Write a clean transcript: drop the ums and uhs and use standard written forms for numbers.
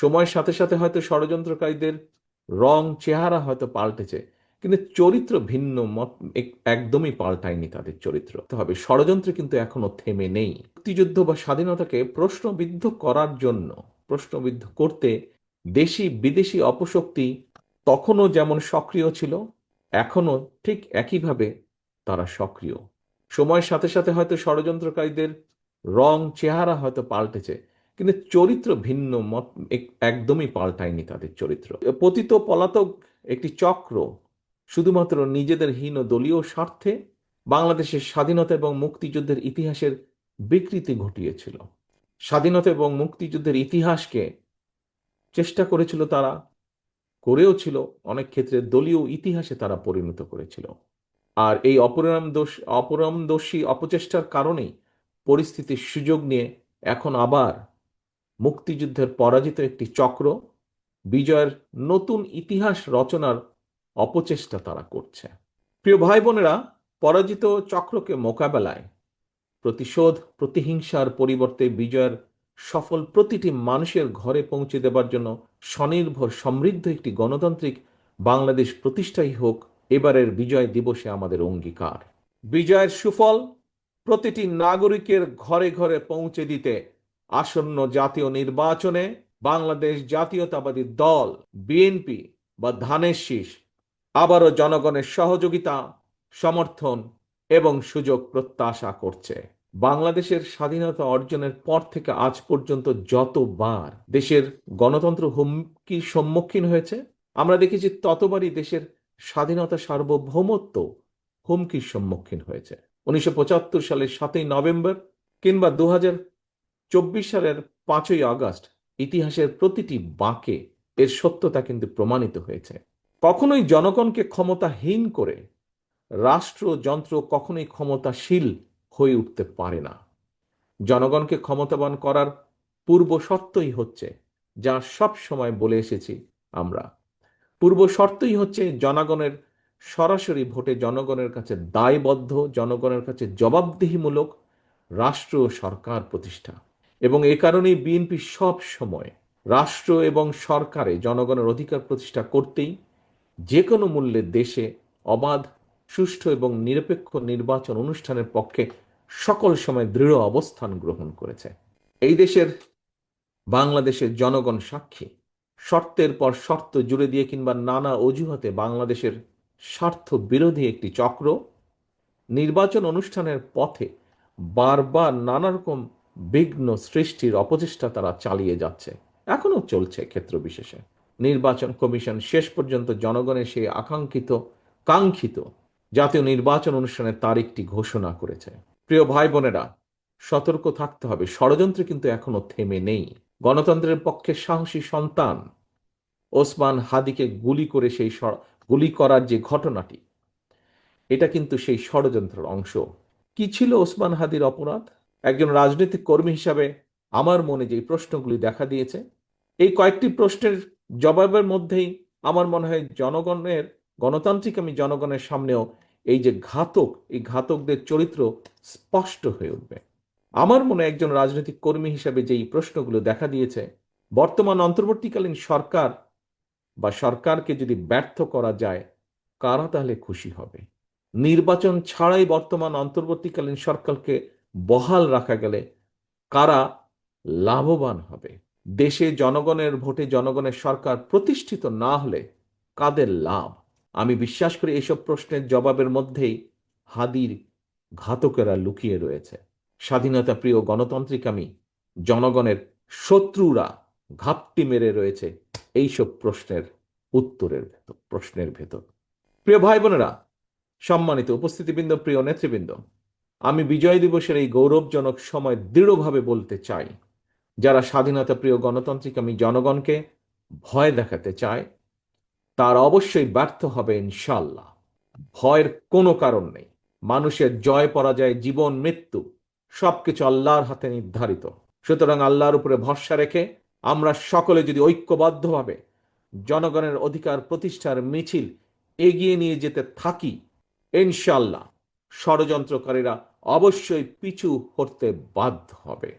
সময়ের সাথে সাথে হয়তো ষড়যন্ত্রকারীদের রং চেহারা হয়তো পাল্টেছে, কিন্তু চরিত্র ভিন্ন মত একদমই পাল্টায়নি তাদের চরিত্র। তো হবে ষড়যন্ত্র কিন্তু এখনো থেমে নেই। মুক্তিযুদ্ধ বা স্বাধীনতাকে প্রশ্নবিদ্ধ করার জন্য, প্রশ্নবিদ্ধ করতে দেশি বিদেশি অপশক্তি তখনও যেমন সক্রিয় ছিল, এখনো ঠিক একইভাবে তারা সক্রিয়। সময়ের সাথে সাথে হয়তো ষড়যন্ত্রকারীদের রং চেহারা হয়তো পাল্টেছে, কিন্তু চরিত্র ভিন্ন মত একদমই পাল্টায়নি তাদের চরিত্র। পতিত পলাতক একটি চক্র শুধুমাত্র নিজেদের হীন দলীয় স্বার্থে বাংলাদেশের স্বাধীনতা এবং মুক্তিযুদ্ধের ইতিহাসের বিকৃতি ঘটিয়েছিল। স্বাধীনতা এবং মুক্তিযুদ্ধের ইতিহাসকে চেষ্টা করেছিল তারা, করেও ছিল, অনেক ক্ষেত্রে দলীয় ইতিহাসে তারা পরিণত করেছিল। আর এই অপরামদর্শী অপচেষ্টার কারণেই পরিস্থিতির সুযোগ নিয়ে এখন আবার মুক্তিযুদ্ধের পরাজিত একটি চক্র বিজয়ের নতুন ইতিহাস রচনার অপচেষ্টা তারা করছে। প্রিয় ভাই বোনেরা, পরাজিত চক্রকে মোকাবেলায় প্রতিশোধ প্রতিহিংসার পরিবর্তে বিজয়ের সফল প্রতিটি মানুষের ঘরে পৌঁছে দেবার জন্য স্বনির্ভর সমৃদ্ধ একটি গণতান্ত্রিক বাংলাদেশ প্রতিষ্ঠাই হোক এবারের বিজয় দিবসে আমাদের অঙ্গীকার। বিজয়ের সুফল প্রতিটি নাগরিকের ঘরে ঘরে পৌঁছে দিতে আসন্ন জাতীয় নির্বাচনে বাংলাদেশ জাতীয়তাবাদী দল বিএনপি বা ধানের শীষ আবারও জনগণের সহযোগিতা, সমর্থন এবং সুযোগ প্রত্যাশা করছে। বাংলাদেশের স্বাধীনতা অর্জনের পর থেকে আজ পর্যন্ত যতবার দেশের গণতন্ত্র হুমকির সম্মুখীন হয়েছে, আমরা দেখেছি ততবারই দেশের স্বাধীনতা সার্বভৌমত্ব হুমকির সম্মুখীন হয়েছে। 1975 সালের 7ই নভেম্বর কিংবা 2024 সালের 5ই আগস্ট ইতিহাসের প্রতিটি বাঁকে এর সত্যতা কিন্তু প্রমাণিত হয়েছে। কখনোই জনগণকে ক্ষমতাহীন করে রাষ্ট্রযন্ত্র কখনোই ক্ষমতাশীল হয়ে উঠতে পারে না। জনগণকে ক্ষমতাবান করার পূর্ব শর্তই হচ্ছে, যা সব সময় বলে এসেছি আমরা, পূর্ব শর্তই হচ্ছে জনগণের সরাসরি ভোটে জনগণের কাছে দায়বদ্ধ, জনগণের কাছে জবাবদিহিমূলক রাষ্ট্র সরকার প্রতিষ্ঠা। এবং এ কারণেই বিএনপি সব সময় রাষ্ট্র এবং সরকারে জনগণের অধিকার প্রতিষ্ঠা করতেই যে কোনো মূল্যে দেশে অবাধ, সুষ্ঠু এবং নিরপেক্ষ নির্বাচন অনুষ্ঠানের পক্ষে সকল সময় দৃঢ় অবস্থান গ্রহণ করেছে। এই দেশের বাংলাদেশের জনগণ সাক্ষী, শর্তের পর শর্ত জুড়ে দিয়ে কিংবা নানা অজুহাতে বাংলাদেশের স্বার্থ বিরোধী একটি চক্র নির্বাচন অনুষ্ঠানের পথে বারবার নানা রকম বিঘ্ন সৃষ্টির অপচেষ্টা তারা চালিয়ে যাচ্ছে, এখনো চলছে ক্ষেত্র বিশেষে। নির্বাচন কমিশন শেষ পর্যন্ত জনগণের সেই কাঙ্ক্ষিত জাতীয় নির্বাচন অনুষ্ঠানের তারিখটি ঘোষণা করেছে। প্রিয় ভাই বোনেরা, সতর্ক থাকতে হবে, ষড়যন্ত্র কিন্তু এখনো থেমে নেই। গণতন্ত্রের পক্ষে সাহসী সন্তান ওসমান হাদিকে গুলি করার যে ঘটনাটি, এটা কিন্তু সেই ষড়যন্ত্রের অংশ। কি ছিল ওসমান হাদির অপরাধ? একজন রাজনৈতিক কর্মী হিসাবে আমার মনে যে প্রশ্নগুলি দেখা দিয়েছে, এই কয়েকটি প্রশ্নের জবাবের মধ্যেই আমার মনে হয় গণতান্ত্রিক আমি জনগণের সামনেও এই যে এই ঘাতকদের চরিত্র স্পষ্ট হয়ে উঠবে। আমার মনে একজন রাজনৈতিক কর্মী হিসাবে যেই প্রশ্নগুলো দেখা দিয়েছে, বর্তমান অন্তর্বর্তীকালীন সরকার বা সরকারকে যদি ব্যর্থ করা যায়, কারা তাহলে খুশি হবে? নির্বাচন ছাড়াই বর্তমান অন্তর্বর্তীকালীন সরকারকে বহাল রাখা গেলে কারা লাভবান হবে? দেশে জনগণের ভোটে জনগণের সরকার প্রতিষ্ঠিত না হলে কাদের লাভ? আমি বিশ্বাস করি এইসব প্রশ্নের জবাবের মধ্যেই হাদির ঘাতকেরা লুকিয়ে রয়েছে। স্বাধীনতা প্রিয় গণতান্ত্রিকামী জনগণের শত্রুরা ঘাপটি মেরে রয়েছে এইসব প্রশ্নের ভেতর। প্রিয় ভাই বোনেরা, সম্মানিত উপস্থিতিবৃন্দ, প্রিয় নেতৃবৃন্দ, আমি বিজয় দিবসের এই গৌরবজনক সময় দৃঢ়ভাবে বলতে চাই, যারা স্বাধীনতা প্রিয় গণতান্ত্রিকামী জনগণকে ভয় দেখাতে চায়, তার অবশ্যই ব্যর্থ হবে ইনশাল্লাহ। ভয়ের কোনো কারণ নেই। মানুষের জয় পরাজয়, জীবন মৃত্যু সবকিছু আল্লাহর হাতে নির্ধারিত। সুতরাং আল্লাহর উপরে ভরসা রেখে আমরা সকলে যদি ঐক্যবদ্ধভাবে জনগণের অধিকার প্রতিষ্ঠার মিছিল এগিয়ে নিয়ে যেতে থাকি, ইনশাল্লাহ ষড়যন্ত্রকারীরা অবশ্যই পিছু হটতে বাধ্য হবে।